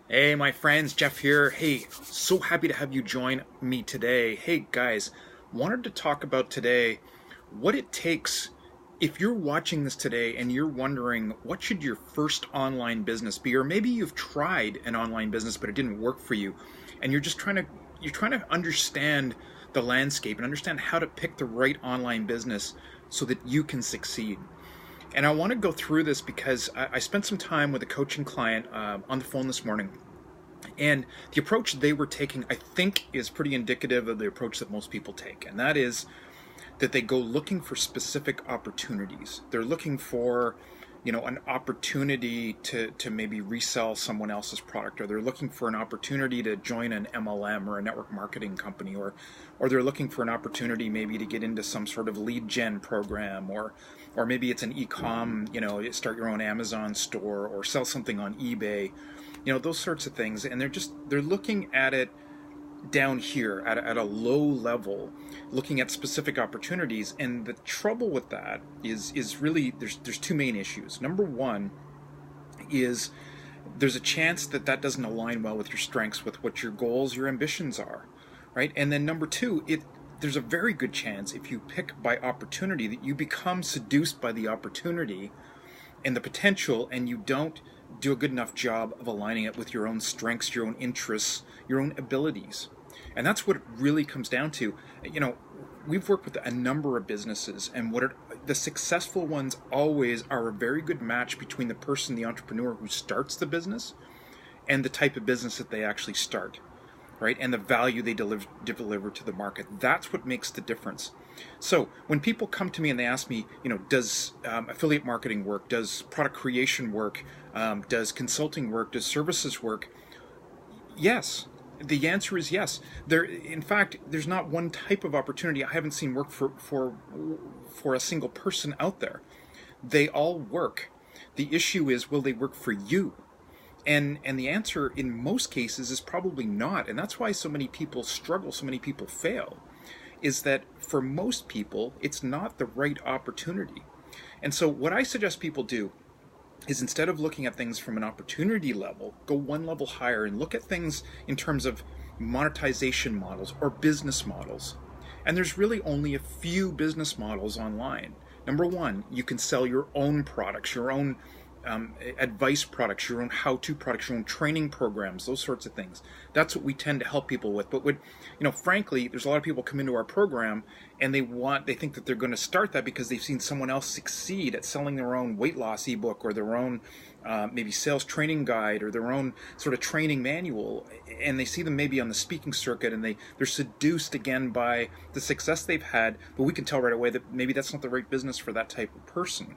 Hey, my friends, Jeff here. Hey, so happy to have you join me today. Hey, guys, wanted to talk about today what it takes if you're watching this today and you're wondering what should your first online business be, or maybe you've tried an online business but it didn't work for you, and you're trying to understand the landscape and understand how to pick the right online business so that you can succeed. And I want to go through this because I spent some time with a coaching client on the phone this morning. And the approach they were taking, I think, is pretty indicative of the approach that most people take. And that is that they go looking for specific opportunities. They're looking for, an opportunity to maybe resell someone else's product, or they're looking for an opportunity to join an MLM or a network marketing company, or they're looking for an opportunity maybe to get into some sort of lead gen program, or maybe it's an e-com, start your own Amazon store or sell something on eBay, those sorts of things. And they're looking at it down here at a low level, looking at specific opportunities. And the trouble with that is really there's two main issues. Number one is there's a chance that doesn't align well with your strengths, with what your goals, your ambitions are, right? And then number two, there's a very good chance if you pick by opportunity that you become seduced by the opportunity and the potential, and you don't do a good enough job of aligning it with your own strengths, your own interests, your own abilities. And that's what it really comes down to. We've worked with a number of businesses, and the successful ones always are a very good match between the person, the entrepreneur who starts the business, and the type of business that they actually start, right? And the value they deliver to the market. That's what makes the difference. So when people come to me and they ask me, does affiliate marketing work? Does product creation work? Does consulting work? Does services work? Yes. The answer is yes. In fact, there's not one type of opportunity I haven't seen work for a single person out there. They all work. The issue is, will they work for you? And the answer in most cases is probably not. And that's why so many people struggle, so many people fail, is that for most people, it's not the right opportunity. And so what I suggest people do is, instead of looking at things from an opportunity level, go one level higher and look at things in terms of monetization models or business models. And there's really only a few business models online. Number one, you can sell your own products, your own advice products, your own how-to products, your own training programs, those sorts of things. That's what we tend to help people with. But frankly, there's a lot of people come into our program and they think that they're going to start that because they've seen someone else succeed at selling their own weight loss ebook, or their own maybe sales training guide, or their own sort of training manual, and they see them maybe on the speaking circuit, and they're seduced again by the success they've had. But we can tell right away that maybe that's not the right business for that type of person.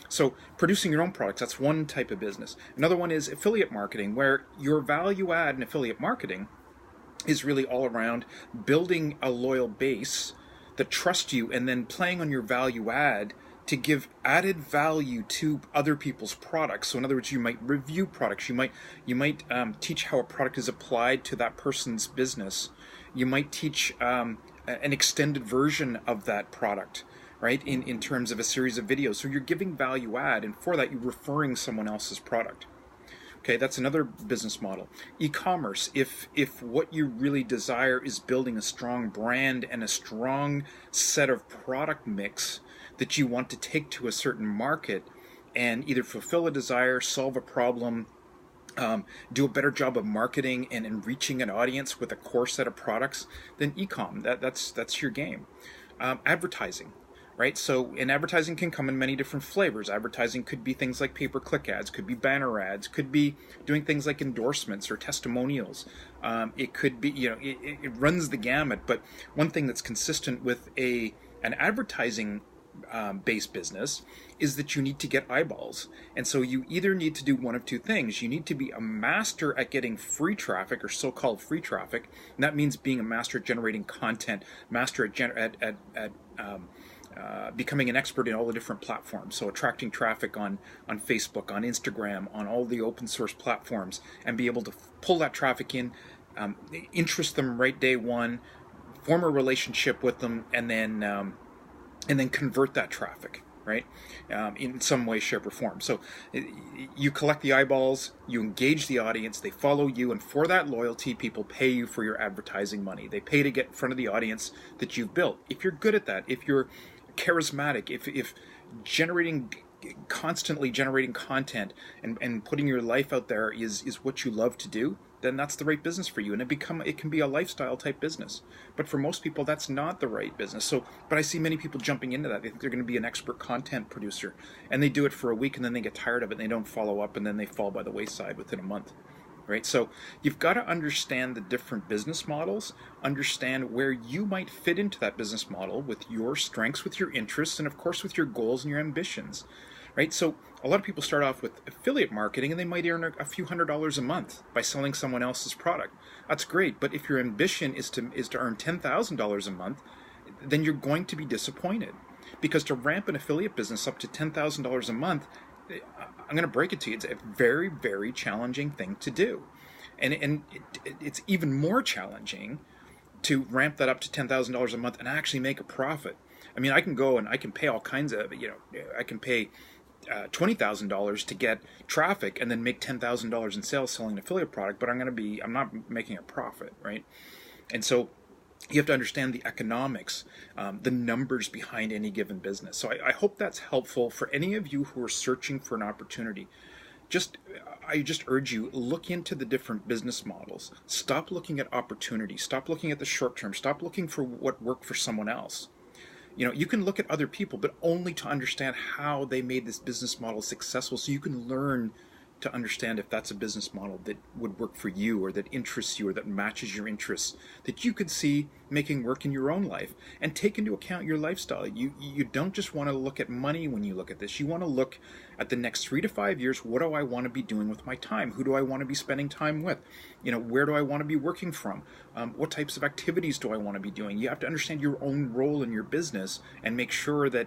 So producing your own products, that's one type of business. Another one is affiliate marketing, where your value add in affiliate marketing is really all around building a loyal base that trust you, and then playing on your value add to give added value to other people's products. So in other words, you might review products. You might teach how a product is applied to that person's business. You might teach an extended version of that product, right, in terms of a series of videos. So you're giving value add, and for that you're referring someone else's product. Okay, that's another business model. E-commerce, if what you really desire is building a strong brand and a strong set of product mix that you want to take to a certain market and either fulfill a desire, solve a problem, do a better job of marketing and reaching an audience with a core set of products, then e-com, that's your game. Advertising. Right? So, and advertising can come in many different flavors. Advertising could be things like pay-per-click ads, could be banner ads, could be doing things like endorsements or testimonials. It could be, it runs the gamut. But one thing that's consistent with an advertising based business is that you need to get eyeballs. And so you either need to do one of two things. You need to be a master at getting free traffic, or so-called free traffic. And that means being a master at generating content, master at becoming an expert in all the different platforms. So attracting traffic on Facebook, on Instagram, on all the open source platforms, and be able to pull that traffic in, interest them right day one, form a relationship with them, and then convert that traffic. right? In some way, shape, or form. So you collect the eyeballs, you engage the audience, they follow you, and for that loyalty, people pay you for your advertising money. They pay to get in front of the audience that you've built. If you're good at that, if you're charismatic, if constantly generating content and putting your life out there is what you love to do, then that's the right business for you, and it can be a lifestyle type business. But for most people, that's not the right business. But I see many people jumping into that. They think they're going to be an expert content producer, and they do it for a week, and then they get tired of it, and they don't follow up, and then they fall by the wayside within a month. Right? So you've got to understand the different business models, understand where you might fit into that business model with your strengths, with your interests, and of course with your goals and your ambitions. Right? So a lot of people start off with affiliate marketing and they might earn a few $100s a month by selling someone else's product. That's great, but if your ambition is to earn $10,000 a month, then you're going to be disappointed. Because to ramp an affiliate business up to $10,000 a month, I'm going to break it to you, it's a very, very challenging thing to do. And it's even more challenging to ramp that up to $10,000 a month and actually make a profit. I mean, I can go and I can pay all kinds of, I can pay $20,000 to get traffic and then make $10,000 in sales selling an affiliate product, but I'm not making a profit, right? And so you have to understand the economics, the numbers behind any given business. So I hope that's helpful for any of you who are searching for an opportunity. I just urge you, look into the different business models. Stop looking at opportunities. Stop looking at the short term. Stop looking for what worked for someone else. You can look at other people, but only to understand how they made this business model successful, so you can learn to understand if that's a business model that would work for you, or that interests you, or that matches your interests, that you could see making work in your own life. And take into account your lifestyle. You don't just want to look at money when you look at this. You want to look at the next 3 to 5 years. What do I want to be doing with my time? Who do I want to be spending time with? Where do I want to be working from? What types of activities do I want to be doing? You have to understand your own role in your business and make sure that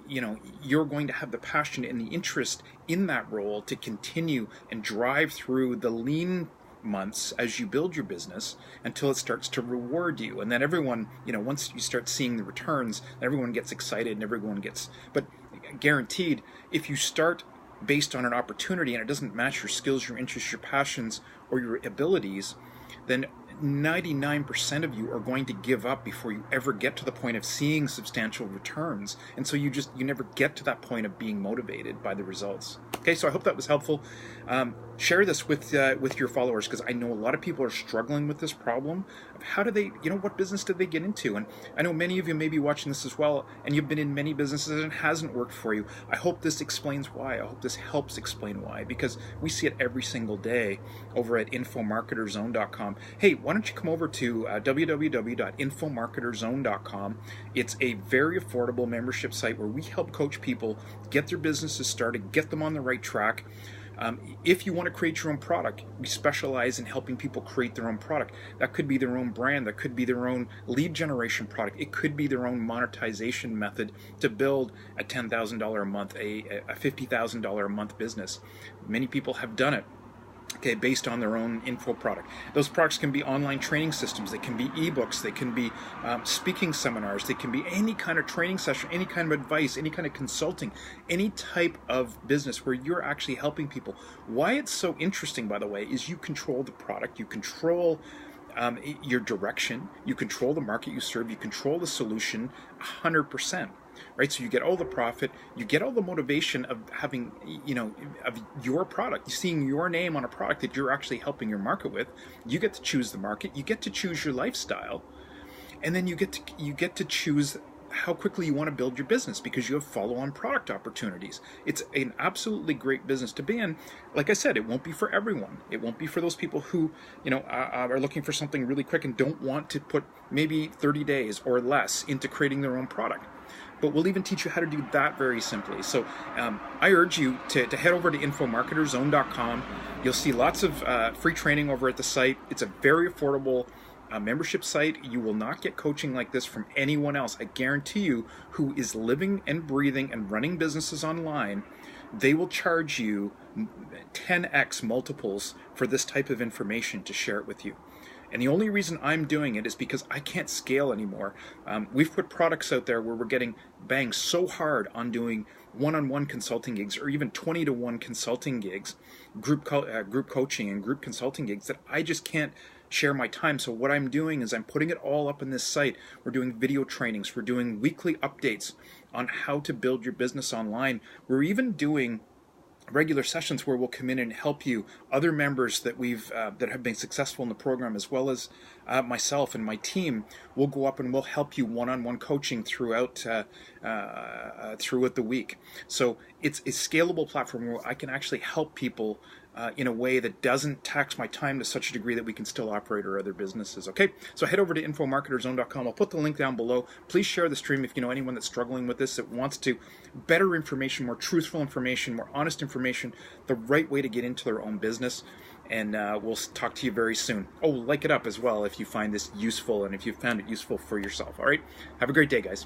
you're going to have the passion and the interest in that role to continue and drive through the lean months as you build your business until it starts to reward you. And then everyone, once you start seeing the returns, everyone gets excited and but guaranteed, if you start based on an opportunity and it doesn't match your skills, your interests, your passions, or your abilities, then 99% of you are going to give up before you ever get to the point of seeing substantial returns. And so you never get to that point of being motivated by the results. Okay, so I hope that was helpful. Share this with your followers, because I know a lot of people are struggling with this problem of how do they, what business did they get into? And I know many of you may be watching this as well, and you've been in many businesses and it hasn't worked for you. I hope this explains why. I hope this helps explain why, because we see it every single day over at infomarketerzone.com. Hey, why don't you come over to www.infomarketerzone.com. It's a very affordable membership site where we help coach people get their businesses started, get them on the right track. If you want to create your own product, we specialize in helping people create their own product. That could be their own brand, that could be their own lead generation product, it could be their own monetization method to build a $10,000 a month, a $50,000 a month business. Many people have done it. Okay, based on their own info product. Those products can be online training systems, they can be ebooks, they can be speaking seminars, they can be any kind of training session, any kind of advice, any kind of consulting, any type of business where you're actually helping people. Why it's so interesting, by the way, is you control the product, you control your direction, you control the market you serve, you control the solution 100%. Right, so you get all the profit, you get all the motivation of having, of your product, seeing your name on a product that you're actually helping your market with. You get to choose the market, you get to choose your lifestyle, and then you get to choose how quickly you want to build your business, because you have follow-on product opportunities. It's an absolutely great business to be in. Like I said, it won't be for everyone. It won't be for those people who, are looking for something really quick and don't want to put maybe 30 days or less into creating their own product. But we'll even teach you how to do that very simply. So I urge you to head over to infomarketerzone.com. You'll see lots of free training over at the site. It's a very affordable membership site. You will not get coaching like this from anyone else. I guarantee you, who is living and breathing and running businesses online, they will charge you 10x multiples for this type of information to share it with you. And the only reason I'm doing it is because I can't scale anymore. We've put products out there where we're getting banged so hard on doing one-on-one consulting gigs, or even 20-to-1 consulting gigs, group coaching and group consulting gigs, that I just can't share my time. So what I'm doing is I'm putting it all up in this site. We're doing video trainings. We're doing weekly updates on how to build your business online. We're even doing regular sessions where we'll come in and help you, other members that we've that have been successful in the program, as well as myself and my team. Will go up and we'll help you one-on-one coaching throughout the week. So it's a scalable platform where I can actually help people in a way that doesn't tax my time to such a degree that we can still operate our other businesses. Okay, so head over to infomarketerzone.com. I'll put the link down below. Please share the stream if you know anyone that's struggling with this, that wants to better information, more truthful information, more honest information, the right way to get into their own business. And we'll talk to you very soon. Oh, like it up as well if you find this useful and if you found it useful for yourself. All right, have a great day, guys.